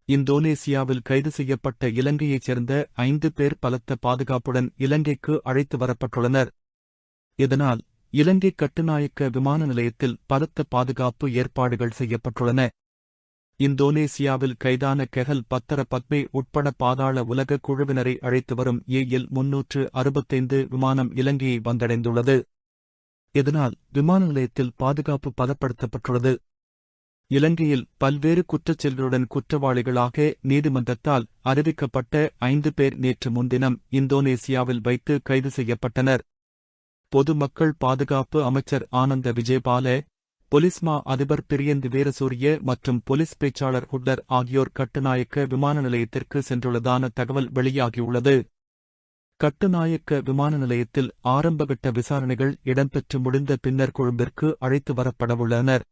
இந்தோனேசியாவில் கைது செய்யப்பட்ட இலங்கையைச் சேர்ந்த 5 பேர் பலத்த பாதுகாப்புடன் இலங்கைக்கு அழைத்து வரப்பட்டுள்ளனர். இதனால் இலங்கை கட்டுநாயக்க விமான நிலையத்தில் பலத்த பாதுகாப்பு ஏற்பாடுகள் செய்யப்பட்டுள்ளன. இந்தோனேசியாவில் கைதான கெஹல் பத்தர பத்மே உட்பட பாதாள உலக குழுவினரை அழைத்து வரும் ஏஎல் 365 விமானம் இலங்கையை வந்தடைந்துள்ளது. இதனால் விமான நிலையத்தில் பாதுகாப்பு பலப்படுத்தப்பட்டுள்ளது. இலங்கையில் பல்வேறு குற்றச்செயல்களுடன் குற்றவாளிகளாக நீதிமன்றத்தால் அறிவிக்கப்பட்ட 5 பேர் நேற்று முன்தினம் இந்தோனேசியாவில் வைத்து கைது செய்யப்பட்டனர். பொதுமக்கள் பாதுகாப்பு அமைச்சர் ஆனந்த விஜயபால, பொலிஸ்மா அதிபர் பிரியந்த் வீரசூரிய மற்றும் பொலிஸ் பேச்சாளர் ஹுட்டர் ஆகியோர் கட்டுநாயக்க விமான நிலையத்திற்கு சென்றுள்ளதான தகவல் வெளியாகியுள்ளது. கட்டுநாயக்க விமான நிலையத்தில் ஆரம்பகட்ட விசாரணைகள் இடம்பெற்று முடிந்த பின்னர் கொழும்பிற்கு அழைத்து வரப்படவுள்ளனர்.